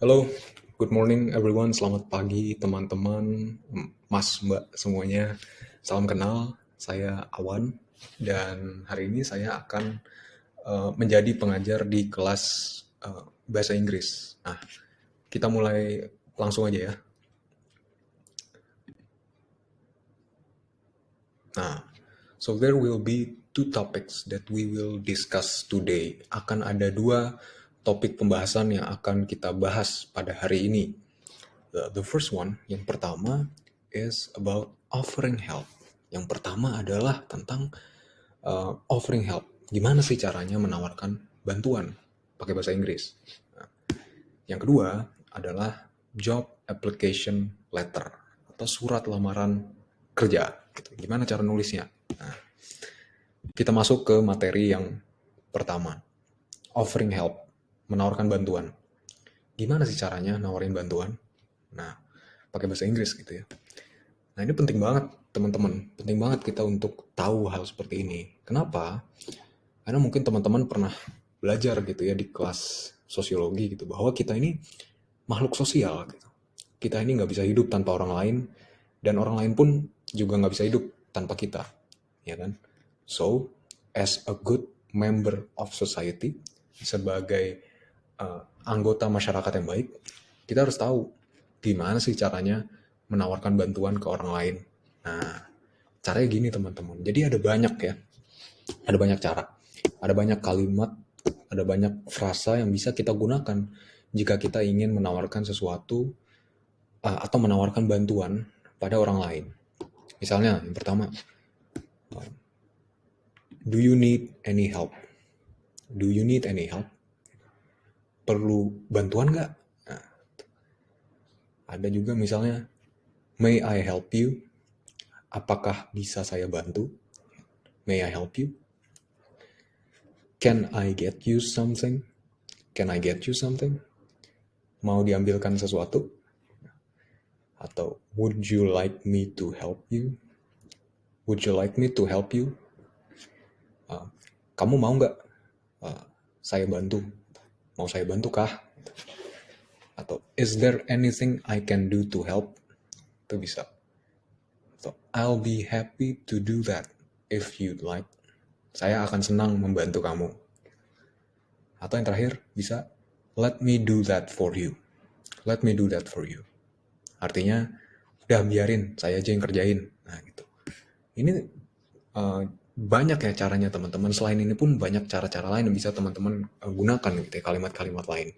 Halo, good morning everyone. Selamat pagi teman-teman, Mas, Mbak semuanya. Salam kenal, saya Awan dan hari ini saya akan menjadi pengajar di kelas bahasa Inggris. Nah, kita mulai langsung aja ya. Nah, so there will be two topics that we will discuss today. Akan ada dua topik pembahasan yang akan kita bahas pada hari ini. The first one, yang pertama, is about offering help. Yang pertama adalah tentang offering help. Gimana sih caranya menawarkan bantuan pakai bahasa Inggris? Yang kedua adalah job application letter atau surat lamaran kerja. Gitu. Gimana cara nulisnya? Nah, kita masuk ke materi yang pertama, offering help, menawarkan bantuan. Gimana sih caranya nawarin bantuan? Nah, pakai bahasa Inggris gitu ya. Nah, ini penting banget, teman-teman. Penting banget kita untuk tahu hal seperti ini. Kenapa? Karena mungkin teman-teman pernah belajar gitu ya di kelas sosiologi gitu, bahwa kita ini makhluk sosial gitu. Kita ini nggak bisa hidup tanpa orang lain, dan orang lain pun juga nggak bisa hidup tanpa kita, ya kan? So, as a good member of society, sebagai anggota masyarakat yang baik, kita harus tahu gimana sih caranya menawarkan bantuan ke orang lain. Nah, caranya gini teman-teman. Jadi ada banyak ya, ada banyak cara, ada banyak kalimat, ada banyak frasa yang bisa kita gunakan jika kita ingin menawarkan sesuatu atau menawarkan bantuan pada orang lain. Misalnya, yang pertama, do you need any help? Do you need any help? Perlu bantuan nggak? Nah, ada juga misalnya, may I help you? Apakah bisa saya bantu? May I help you? Can I get you something? Can I get you something? Mau diambilkan sesuatu? Atau would you like me to help you? Would you like me to help you? Kamu mau nggak saya bantu? Mau saya bantu kah? Atau is there anything I can do to help? Itu bisa. So, I'll be happy to do that if you'd like. Saya akan senang membantu kamu. Atau yang terakhir bisa, let me do that for you. Let me do that for you. Artinya, udah biarin, saya aja yang kerjain. Nah gitu. Ini banyak ya caranya teman-teman. Selain ini pun banyak cara-cara lain yang bisa teman-teman gunakan gitu ya, kalimat-kalimat lain.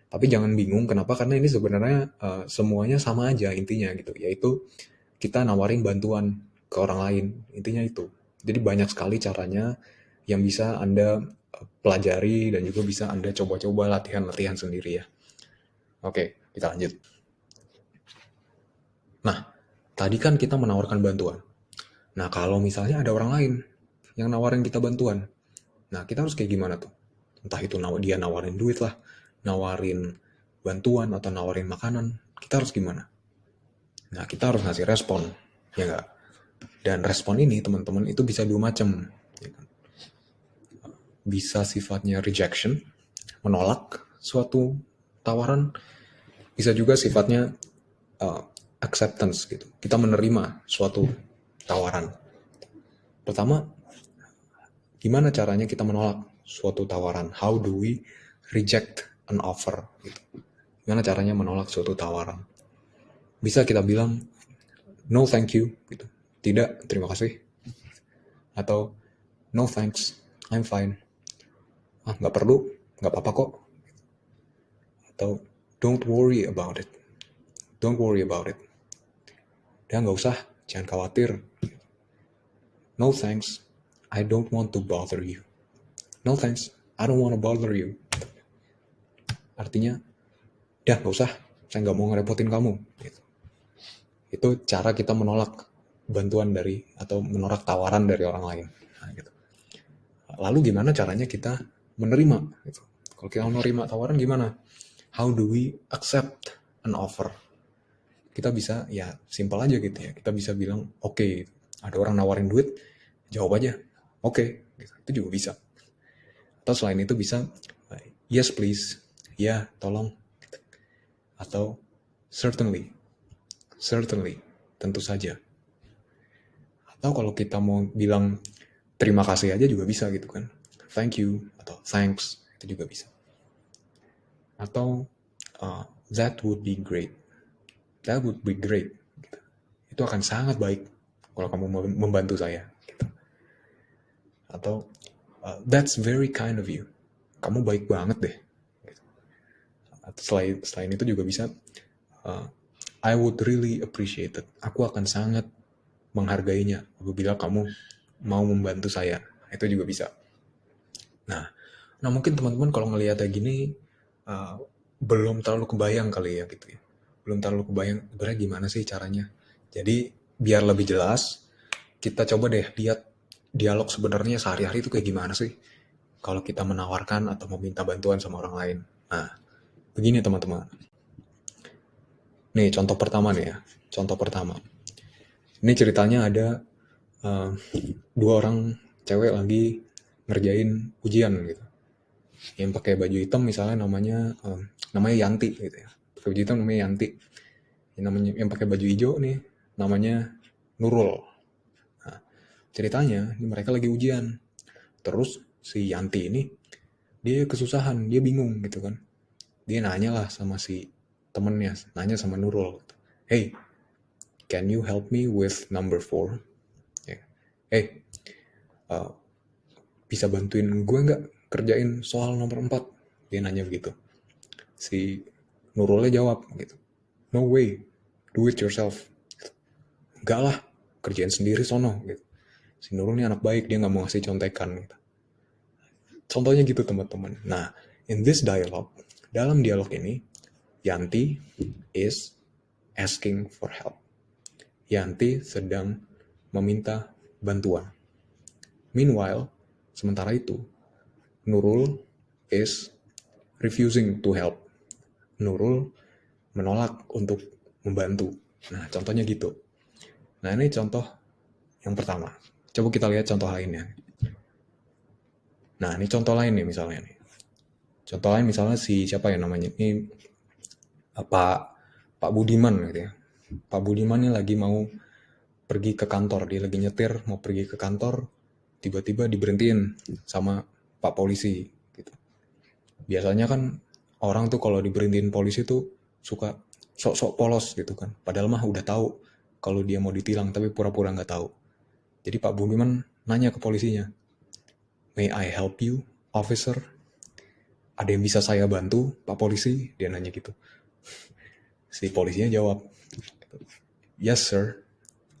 Tapi jangan bingung kenapa, karena ini sebenarnya semuanya sama aja intinya gitu, yaitu kita nawarin bantuan ke orang lain, intinya itu. Jadi banyak sekali caranya yang bisa Anda pelajari dan juga bisa Anda coba-coba latihan-latihan sendiri ya. Oke, kita lanjut. Nah, tadi kan kita menawarkan bantuan. Nah, kalau misalnya ada orang lain yang nawarin kita bantuan, nah kita harus kayak gimana tuh? Entah itu dia nawarin duit lah, nawarin bantuan atau nawarin makanan, kita harus gimana? Nah, kita harus ngasih respon, ya nggak? Dan respon ini, teman-teman, itu bisa dua macam. Ya kan? Bisa sifatnya rejection, menolak suatu tawaran. Bisa juga sifatnya acceptance gitu. Kita menerima suatu tawaran. Pertama, gimana caranya kita menolak suatu tawaran? How do we reject an offer? Gitu. Gimana caranya menolak suatu tawaran? Bisa kita bilang, no thank you. Gitu. Tidak, terima kasih. Atau, no thanks, I'm fine. Nggak perlu, nggak apa-apa kok. Atau, don't worry about it. Don't worry about it. Dan nggak usah, jangan khawatir. No thanks, I don't want to bother you. No thanks, I don't want to bother you. Artinya, dah nggak usah, saya nggak mau ngerepotin kamu. Gitu. Itu cara kita menolak bantuan dari atau menolak tawaran dari orang lain. Nah, gitu. Lalu gimana caranya kita menerima? Gitu. Kalau kita menerima tawaran gimana? How do we accept an offer? Kita bisa ya simpel aja gitu ya. Kita bisa bilang oke, ada orang nawarin duit, jawab aja oke. Gitu. Itu juga bisa. Atau selain itu bisa yes please, ya tolong. Gitu. atau certainly, tentu saja. Atau kalau kita mau bilang terima kasih aja juga bisa gitu kan. Thank you atau thanks itu juga bisa. Atau that would be great. That would be great. Gitu. Itu akan sangat baik kalau kamu membantu saya. Gitu. Atau that's very kind of you. Kamu baik banget deh. Gitu. Atau selain itu juga bisa I would really appreciate it. Aku akan sangat menghargainya apabila kamu mau membantu saya. Itu juga bisa. Nah mungkin teman-teman kalau ngelihat kayak gini belum terlalu kebayang kali ya gitu ya. Belum terlalu kebayang sebenarnya gimana sih caranya. Jadi biar lebih jelas, kita coba deh lihat dialog sebenarnya sehari-hari itu kayak gimana sih kalau kita menawarkan atau meminta bantuan sama orang lain. Nah, begini teman-teman. Nih contoh pertama nih ya. Contoh pertama. Ini ceritanya ada dua orang cewek lagi ngerjain ujian gitu. Yang pakai baju hitam misalnya namanya Yanti gitu ya. Pakai baju hitam namanya Yanti. Yang pakai baju hijau nih namanya Nurul. Nah, ceritanya ini mereka lagi ujian. Terus si Yanti ini dia kesusahan, dia bingung gitu kan. Dia nanya lah sama si temennya, nanya sama Nurul. Hey, can you help me with number 4? Hey, bisa bantuin gue nggak kerjain soal nomor 4? Dia nanya begitu. Si Nurulnya jawab gitu. No way, do it yourself. Enggak lah, kerjain sendiri sono gitu. Si Nurul ini anak baik, dia nggak mau ngasih contekan gitu. Contohnya gitu teman-teman. Nah, in this dialogue, dalam dialog ini, Yanti is asking for help. Yanti sedang meminta bantuan. Meanwhile, sementara itu, Nurul is refusing to help. Nurul menolak untuk membantu. Nah, contohnya gitu. Nah, ini contoh yang pertama. Coba kita lihat contoh lainnya. Nah, ini contoh lain nih misalnya nih. Contoh lain misalnya si siapa ya namanya? Ini Pak Budiman gitu ya. Pak Budiman ini lagi mau pergi ke kantor, dia lagi nyetir mau pergi ke kantor, tiba-tiba diberhentiin sama Pak polisi gitu. Biasanya kan orang tuh kalau diberhentiin polisi tuh suka sok-sok polos gitu kan. Padahal mah udah tahu kalau dia mau ditilang tapi pura-pura nggak tahu. Jadi Pak Budiman nanya ke polisinya, "May I help you, officer?" Ada yang bisa saya bantu, Pak polisi? Dia nanya gitu. Si polisinya jawab, "Yes, sir.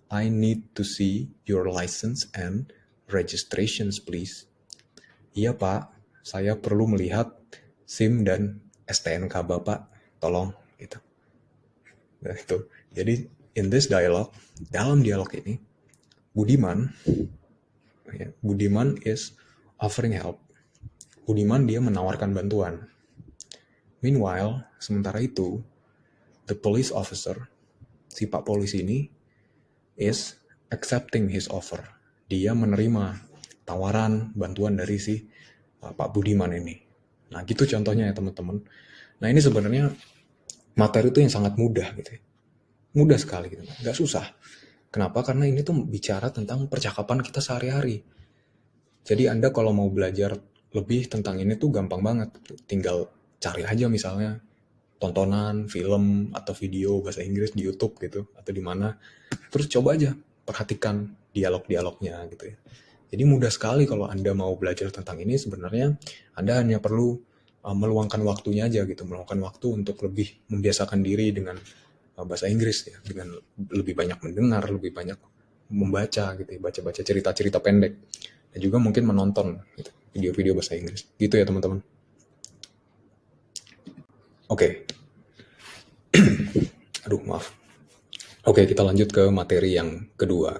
I need to see your license and registrations, please." Iya, Pak. Saya perlu melihat SIM dan STNK Bapak. Tolong, gitu. Nah, itu. Jadi, in this dialogue, dalam dialog ini, Budiman is offering help. Budiman dia menawarkan bantuan. Meanwhile, sementara itu, the police officer, si Pak polisi ini, is accepting his offer. Dia menerima tawaran bantuan dari si Pak Budiman ini. Nah, gitu contohnya ya teman-teman. Nah, ini sebenarnya materi itu yang sangat mudah gitu ya. Mudah sekali gitu, nggak susah. Kenapa? Karena ini tuh bicara tentang percakapan kita sehari-hari. Jadi Anda kalau mau belajar lebih tentang ini tuh gampang banget. Tinggal cari aja misalnya tontonan, film, atau video bahasa Inggris di YouTube gitu, atau di mana. Terus coba aja perhatikan dialog-dialognya gitu ya. Jadi mudah sekali kalau Anda mau belajar tentang ini, sebenarnya Anda hanya perlu meluangkan waktunya aja gitu, meluangkan waktu untuk lebih membiasakan diri dengan bahasa Inggris ya, dengan lebih banyak mendengar, lebih banyak membaca gitu ya, baca-baca cerita-cerita pendek, dan juga mungkin menonton gitu, video-video bahasa Inggris. Gitu ya teman-teman. Oke. Aduh, maaf. Oke, kita lanjut ke materi yang kedua.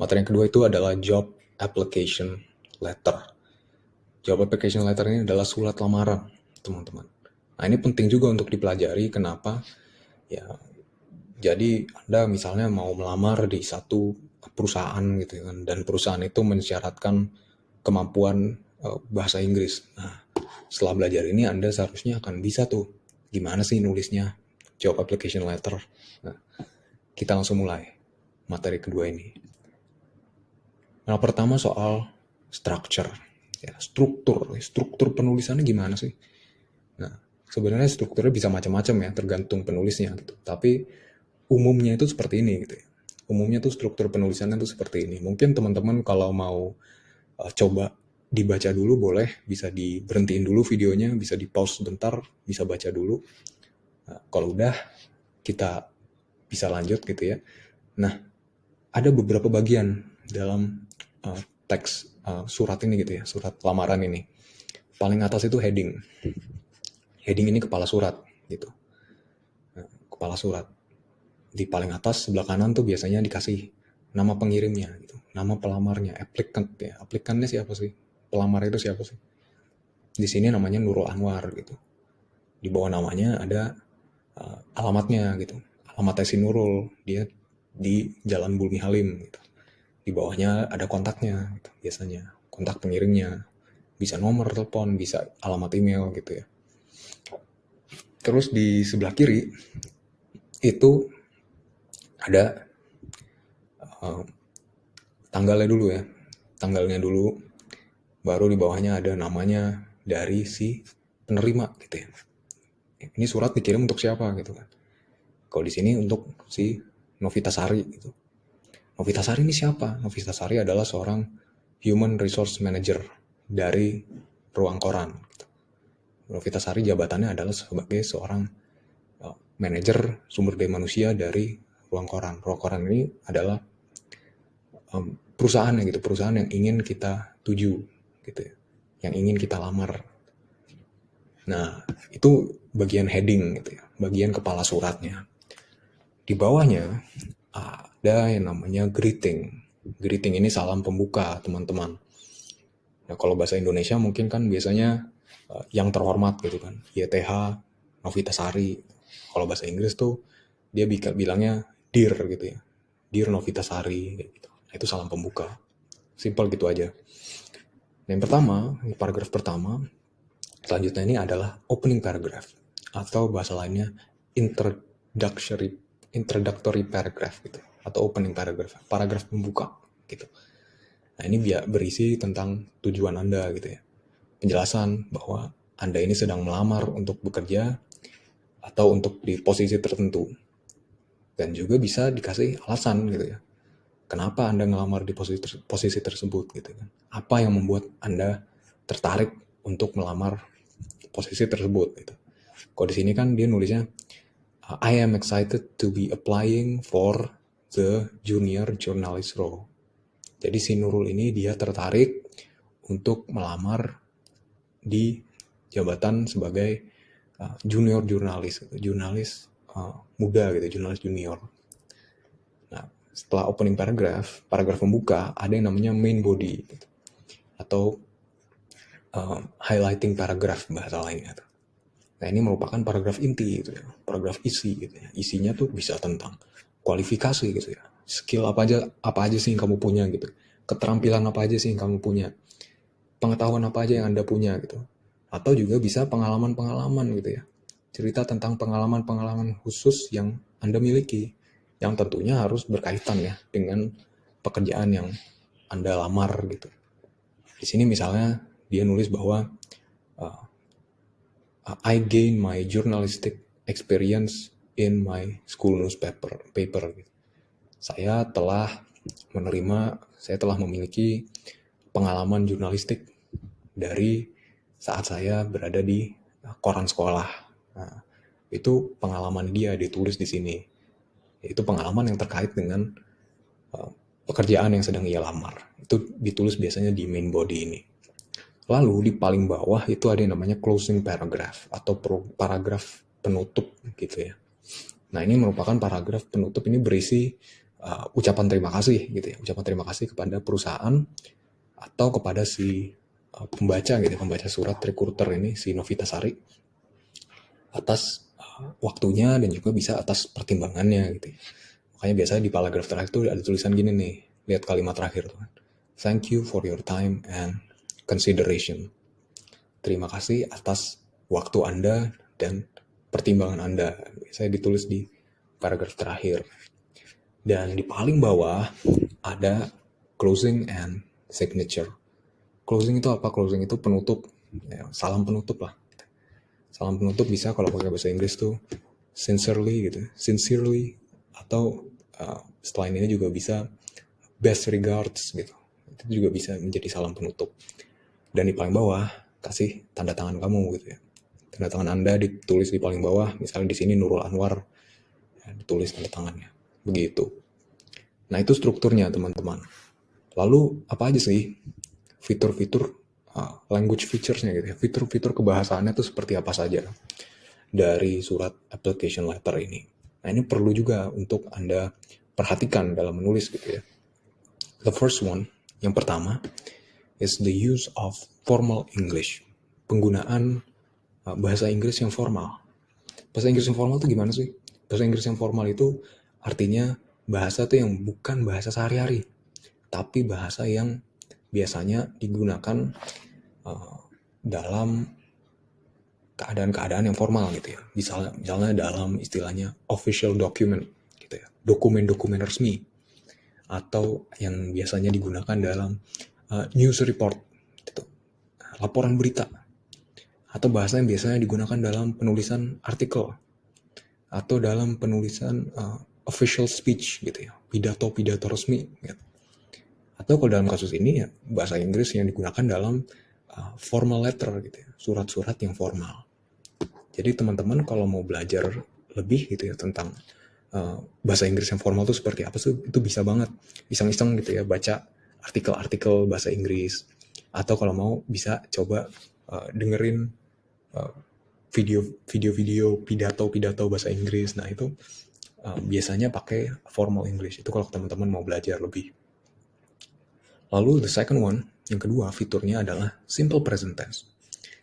Materi yang kedua itu adalah job application letter. Job application letter ini adalah surat lamaran, teman-teman. Nah, ini penting juga untuk dipelajari. Kenapa? Ya, jadi Anda misalnya mau melamar di satu perusahaan gitu kan, dan perusahaan itu mensyaratkan kemampuan bahasa Inggris. Nah, setelah belajar ini Anda seharusnya akan bisa tuh gimana sih nulisnya, job application letter. Nah, kita langsung mulai materi kedua ini. Nah, pertama soal structure, ya, struktur penulisannya gimana sih? Nah, sebenarnya strukturnya bisa macam-macam ya, tergantung penulisnya gitu. Tapi umumnya itu seperti ini gitu ya. Umumnya tuh struktur penulisannya tuh seperti ini. Mungkin teman-teman kalau mau coba dibaca dulu boleh, bisa diberhentiin dulu videonya, bisa di pause sebentar, bisa baca dulu. Nah, kalau udah kita bisa lanjut gitu ya. Nah, ada beberapa bagian dalam teks surat ini gitu ya, surat lamaran ini. Paling atas itu heading. Heading ini kepala surat gitu. Nah, kepala surat. Di paling atas sebelah kanan tuh biasanya dikasih nama pengirimnya gitu, nama pelamarnya, applicant ya. Applicantnya siapa sih? Pelamar itu siapa sih? Di sini namanya Nurul Anwar gitu. Di bawah namanya ada alamatnya gitu. Alamatnya si Nurul, dia di Jalan Bulmi Halim gitu. Di bawahnya ada kontaknya gitu, biasanya kontak pengirimnya, bisa nomor telepon, bisa alamat email gitu ya. Terus di sebelah kiri itu ada tanggalnya dulu ya, tanggalnya dulu, baru di bawahnya ada namanya dari si penerima gitu ya. Ini surat dikirim untuk siapa gitu kan. Kalau di sini untuk si Novitasari gitu. Novitasari ini siapa? Novitasari adalah seorang Human Resource Manager dari Ruang Koran. Gitu. Novitasari jabatannya adalah sebagai seorang manajer sumber daya manusia dari Ruang Koran. Ruang Koran ini adalah perusahaan gitu, perusahaan yang ingin kita tuju gitu ya, yang ingin kita lamar. Nah, itu bagian heading gitu ya, bagian kepala suratnya. Di bawahnya ada yang namanya greeting. Greeting ini salam pembuka, teman-teman. Nah, kalau bahasa Indonesia mungkin kan biasanya yang terhormat gitu kan, YTH Novitasari. Kalau bahasa Inggris tuh dia bilangnya Dear gitu ya, Dear Novitasari gitu. Nah, itu salam pembuka. Simple gitu aja. Nah, yang pertama, paragraf pertama, selanjutnya ini adalah opening paragraph atau bahasa lainnya introductory paragraph gitu, atau opening paragraf pembuka gitu. Nah, ini berisi tentang tujuan Anda gitu ya. Penjelasan bahwa Anda ini sedang melamar untuk bekerja atau untuk di posisi tertentu. Dan juga bisa dikasih alasan gitu ya. Kenapa Anda ngelamar di posisi tersebut gitu kan. Apa yang membuat Anda tertarik untuk melamar posisi tersebut gitu. Kalau di sini kan dia nulisnya I am excited to be applying for the junior journalist role. Jadi si Nurul ini dia tertarik untuk melamar di jabatan sebagai junior jurnalis, jurnalis muda gitu, jurnalis junior. Nah, setelah opening paragraph pembuka ada yang namanya main body gitu, atau highlighting paragraph bahasa lainnya. Nah, ini merupakan paragraf inti gitu ya, paragraf isi gitu ya. Isinya tuh bisa tentang kualifikasi gitu ya, skill apa aja sih yang kamu punya gitu, keterampilan apa aja sih yang kamu punya, pengetahuan apa aja yang Anda punya gitu. Atau juga bisa pengalaman-pengalaman gitu ya, cerita tentang pengalaman-pengalaman khusus yang Anda miliki, yang tentunya harus berkaitan ya dengan pekerjaan yang Anda lamar gitu. Di sini misalnya dia nulis bahwa I gain my journalistic experience in my school newspaper. Saya telah memiliki pengalaman jurnalistik dari saat saya berada di koran sekolah. Nah, itu pengalaman dia ditulis di sini. Itu pengalaman yang terkait dengan pekerjaan yang sedang ia lamar. Itu ditulis biasanya di main body ini. Lalu di paling bawah itu ada yang namanya closing paragraph atau paragraf penutup gitu ya. Nah, ini merupakan paragraf penutup, ini berisi ucapan terima kasih gitu ya. Ucapan terima kasih kepada perusahaan atau kepada si pembaca gitu, pembaca surat recruiter ini si Novitasari atas waktunya dan juga bisa atas pertimbangannya gitu ya. Makanya biasanya di paragraf terakhir itu ada tulisan gini nih, lihat kalimat terakhir tuh kan. Thank you for your time and consideration. Terima kasih atas waktu Anda dan pertimbangan Anda. biasanya ditulis di paragraf terakhir. Dan di paling bawah ada closing and signature. Closing itu apa? Closing itu penutup, ya, salam penutup lah. Salam penutup bisa kalau pakai bahasa Inggris tuh sincerely gitu, sincerely, atau selain ini juga bisa best regards gitu. Itu juga bisa menjadi salam penutup. Dan di paling bawah kasih tanda tangan kamu gitu ya. Tanda tangan Anda ditulis di paling bawah, misalnya di sini Nurul Anwar, ya, ditulis tanda tangannya. Begitu. Nah, itu strukturnya, teman-teman. Lalu apa aja sih fitur-fitur language features-nya gitu ya. Fitur-fitur kebahasaannya itu seperti apa saja dari surat application letter ini. Nah, ini perlu juga untuk Anda perhatikan dalam menulis gitu ya. The first one, yang pertama, is the use of formal English. Penggunaan bahasa Inggris yang formal. Bahasa Inggris yang formal itu gimana sih? Bahasa Inggris yang formal itu artinya bahasa tuh yang bukan bahasa sehari-hari, tapi bahasa yang biasanya digunakan dalam keadaan-keadaan yang formal gitu ya. Misalnya dalam istilahnya official document gitu ya, dokumen-dokumen resmi, atau yang biasanya digunakan dalam news report gitu, laporan berita, atau bahasa yang biasanya digunakan dalam penulisan artikel atau dalam penulisan official speech gitu ya, pidato-pidato resmi gitu. Atau kalau dalam kasus ini ya bahasa Inggris yang digunakan dalam formal letter gitu ya, surat-surat yang formal. Jadi teman-teman kalau mau belajar lebih gitu ya tentang bahasa Inggris yang formal itu seperti apa sih, itu bisa banget iseng-iseng gitu ya baca artikel-artikel bahasa Inggris, atau kalau mau bisa coba dengerin video-video pidato bahasa Inggris. Nah itu biasanya pakai formal English, itu kalau teman-teman mau belajar lebih. Lalu the second one, yang kedua fiturnya adalah simple present tense.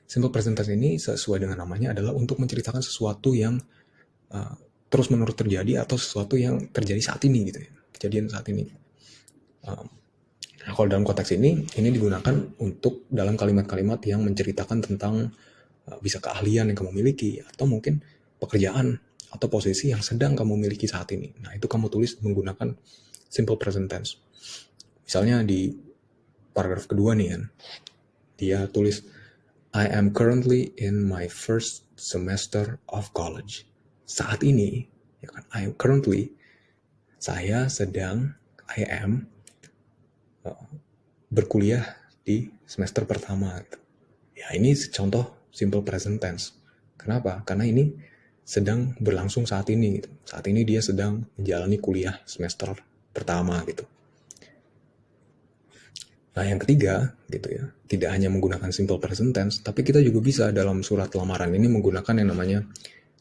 Simple present tense ini sesuai dengan namanya adalah untuk menceritakan sesuatu yang terus-menerus terjadi atau sesuatu yang terjadi saat ini gitu ya, kejadian saat ini. Nah, kalau dalam konteks ini digunakan untuk dalam kalimat-kalimat yang menceritakan tentang bisa keahlian yang kamu miliki, atau mungkin pekerjaan atau posisi yang sedang kamu miliki saat ini. Nah, itu kamu tulis menggunakan simple present tense. Misalnya di paragraf kedua nih kan, dia tulis, I am currently in my first semester of college. Saat ini, ya kan, I am currently, saya sedang, I am, berkuliah di semester pertama. Gitu. Ya, ini contoh simple present tense. Kenapa? Karena ini sedang berlangsung saat ini. Gitu. Saat ini dia sedang menjalani kuliah semester pertama gitu. Nah, yang ketiga gitu ya, tidak hanya menggunakan simple present tense, tapi kita juga bisa dalam surat lamaran ini menggunakan yang namanya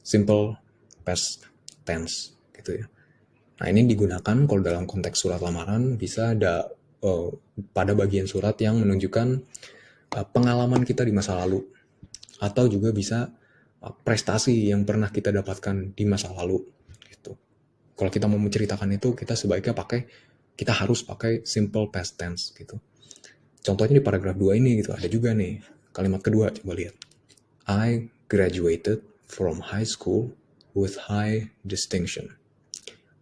simple past tense gitu ya. Nah, ini digunakan kalau dalam konteks surat lamaran bisa ada pada bagian surat yang menunjukkan pengalaman kita di masa lalu, atau juga bisa prestasi yang pernah kita dapatkan di masa lalu gitu. Kalau kita mau menceritakan itu, kita harus pakai simple past tense gitu. Contohnya di paragraf 2 ini gitu, ada juga nih kalimat kedua, coba lihat. I graduated from high school with high distinction.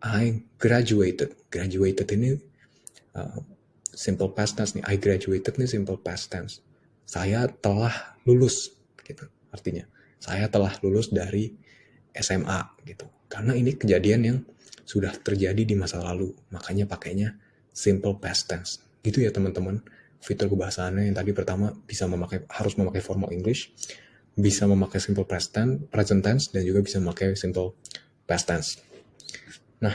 I graduated. Graduated ini simple past tense nih. I graduated nih simple past tense. Saya telah lulus gitu. Artinya, saya telah lulus dari SMA gitu. Karena ini kejadian yang sudah terjadi di masa lalu, makanya pakainya simple past tense. Gitu ya teman-teman. Fitur kebahasaannya yang tadi pertama harus memakai formal English, bisa memakai simple present tense, dan juga bisa memakai simple past tense. Nah,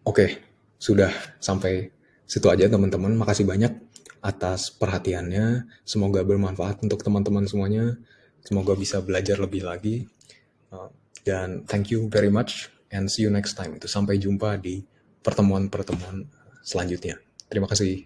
oke, sudah sampai situ aja teman-teman. Makasih banyak atas perhatiannya. Semoga bermanfaat untuk teman-teman semuanya. Semoga bisa belajar lebih lagi. Dan thank you very much and see you next time. Sampai jumpa di pertemuan-pertemuan selanjutnya. Terima kasih.